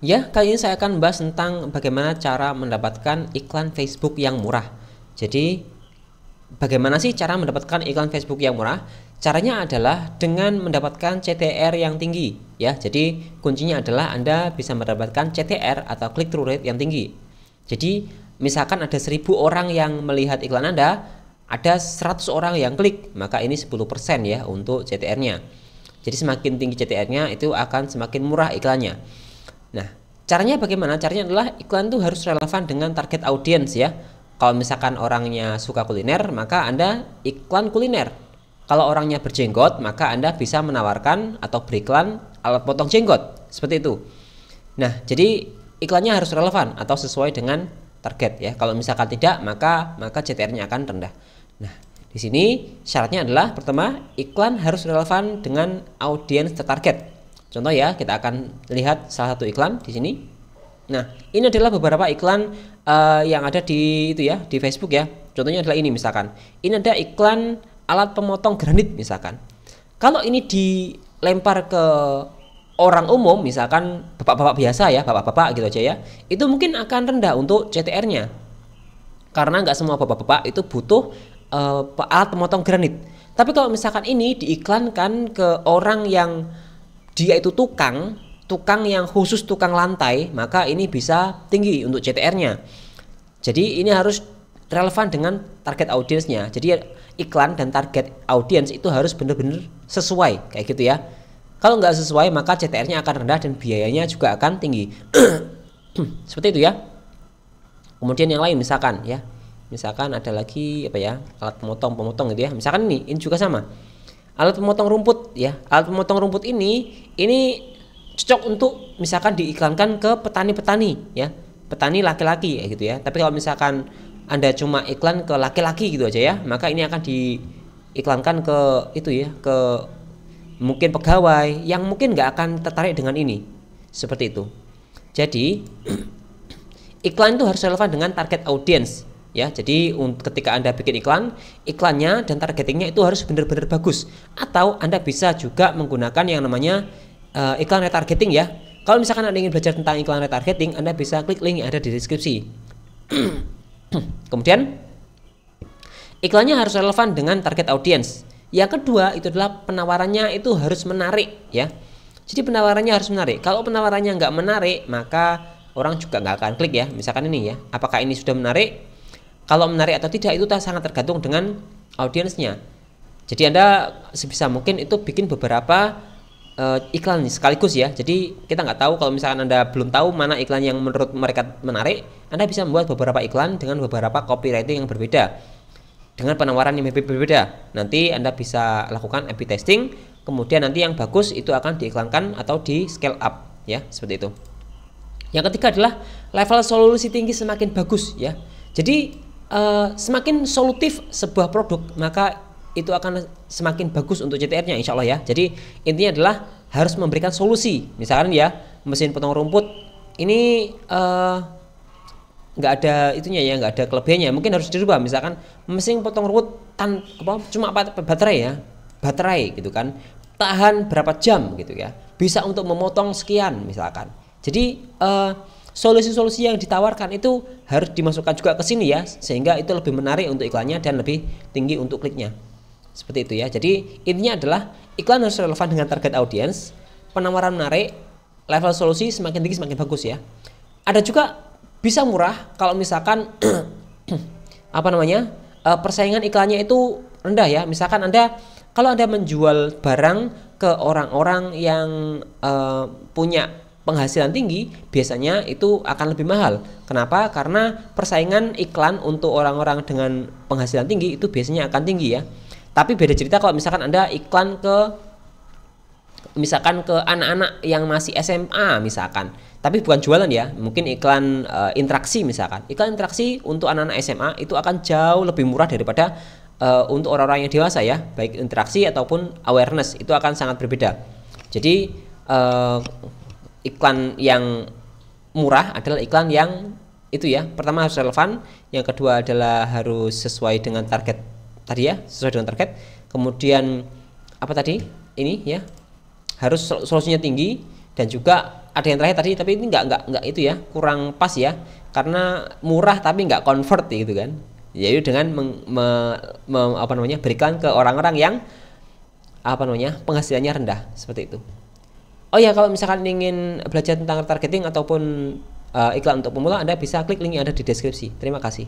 Ya, kali ini saya akan membahas tentang bagaimana cara mendapatkan iklan Facebook yang murah. Jadi, bagaimana sih cara mendapatkan iklan Facebook yang murah? Caranya adalah dengan mendapatkan CTR yang tinggi, ya. Jadi, kuncinya adalah Anda bisa mendapatkan CTR atau click through rate yang tinggi. Jadi, misalkan ada 1000 orang yang melihat iklan Anda, ada 100 orang yang klik, maka ini 10% ya untuk CTR-nya. Jadi, semakin tinggi CTR-nya itu akan semakin murah iklannya. Nah, caranya bagaimana? Caranya adalah iklan itu harus relevan dengan target audiens ya. Kalau misalkan orangnya suka kuliner, maka Anda iklan kuliner. Kalau orangnya berjenggot, maka Anda bisa menawarkan atau beriklan alat potong jenggot. Seperti itu. Nah, jadi iklannya harus relevan atau sesuai dengan target ya. Kalau misalkan tidak, maka CTR-nya akan rendah. Nah, di sini syaratnya adalah pertama, iklan harus relevan dengan audiens tertarget. Contoh ya, kita akan lihat salah satu iklan di sini. Nah, ini adalah beberapa iklan yang ada di itu ya, di Facebook ya. Contohnya adalah ini misalkan. Ini ada iklan alat pemotong granit misalkan. Kalau ini dilempar ke orang umum, misalkan bapak-bapak biasa ya, bapak-bapak gitu aja ya, itu mungkin akan rendah untuk CTR-nya. Karena nggak semua bapak-bapak itu butuh alat pemotong granit. Tapi kalau misalkan ini diiklankan ke orang yang dia itu tukang yang khusus tukang lantai, maka ini bisa tinggi untuk CTR-nya. Jadi ini harus relevan dengan target audiensnya. Jadi iklan dan target audiens itu harus benar-benar sesuai kayak gitu ya. Kalau nggak sesuai, maka CTR-nya akan rendah dan biayanya juga akan tinggi. Seperti itu ya. Kemudian yang lain misalkan ya. Misalkan ada lagi apa ya? Alat pemotong gitu ya. Misalkan ini juga sama. Alat pemotong rumput ya. Alat pemotong rumput ini cocok untuk misalkan diiklankan ke petani-petani ya. Petani laki-laki ya gitu ya. Tapi kalau misalkan Anda cuma iklan ke laki-laki gitu aja ya, maka ini akan diiklankan ke itu ya, ke mungkin pegawai yang mungkin nggak akan tertarik dengan ini. Seperti itu. Jadi iklan itu harus relevan dengan target audiens. Ya, jadi ketika Anda bikin iklannya dan targetingnya itu harus benar-benar bagus. Atau Anda bisa juga menggunakan yang namanya iklan retargeting ya. Kalau misalkan Anda ingin belajar tentang iklan retargeting, Anda bisa klik link yang ada di deskripsi. Kemudian iklannya harus relevan dengan target audiens. Yang kedua itu adalah penawarannya itu harus menarik ya. Jadi penawarannya harus menarik. Kalau penawarannya nggak menarik, maka orang juga nggak akan klik ya. Misalkan ini ya, apakah ini sudah menarik? Kalau menarik atau tidak itu sangat tergantung dengan audiensnya. Jadi Anda sebisa mungkin itu bikin beberapa iklan sekaligus ya. Jadi kita nggak tahu kalau misalkan Anda belum tahu mana iklan yang menurut mereka menarik, Anda bisa membuat beberapa iklan dengan beberapa copywriting yang berbeda, dengan penawaran yang berbeda. Nanti Anda bisa lakukan A/B testing, kemudian nanti yang bagus itu akan diiklankan atau di scale up ya, seperti itu. Yang ketiga adalah level solusi tinggi semakin bagus ya. Jadi semakin solutif sebuah produk, maka itu akan semakin bagus untuk CTR-nya insya Allah ya. Jadi intinya adalah harus memberikan solusi. Misalkan ya, mesin potong rumput ini nggak ada itunya ya, nggak ada kelebihannya, mungkin harus dirubah. Misalkan mesin potong rumput cuma baterai ya, baterai gitu kan, tahan berapa jam gitu ya, bisa untuk memotong sekian misalkan. Jadi solusi-solusi yang ditawarkan itu harus dimasukkan juga ke sini ya, sehingga itu lebih menarik untuk iklannya dan lebih tinggi untuk kliknya. Seperti itu ya. Jadi intinya adalah iklan harus relevan dengan target audiens, penawaran menarik, level solusi semakin tinggi semakin bagus ya. Ada juga bisa murah kalau misalkan persaingan iklannya itu rendah ya. Misalkan kalau Anda menjual barang ke orang-orang yang punya penghasilan tinggi, biasanya itu akan lebih mahal. Kenapa? Karena persaingan iklan untuk orang-orang dengan penghasilan tinggi itu biasanya akan tinggi ya. Tapi beda cerita kalau misalkan Anda iklan ke anak-anak yang masih SMA misalkan. Tapi bukan jualan ya, mungkin iklan interaksi misalkan. Iklan interaksi untuk anak-anak SMA itu akan jauh lebih murah daripada untuk orang-orang yang dewasa ya, baik interaksi ataupun awareness, itu akan sangat berbeda. Jadi iklan yang murah adalah iklan yang itu ya, pertama harus relevan, yang kedua adalah harus sesuai dengan target tadi ya, sesuai dengan target. Kemudian apa tadi? Ini ya, harus solusinya tinggi. Dan juga ada yang terakhir tadi, tapi ini nggak itu ya, kurang pas ya, karena murah tapi nggak convert gitu kan. Jadi dengan apa namanya, berikan ke orang-orang yang apa namanya, penghasilannya rendah seperti itu. Oh ya, kalau misalkan ingin belajar tentang targeting ataupun iklan untuk pemula, Anda bisa klik link yang ada di deskripsi. Terima kasih.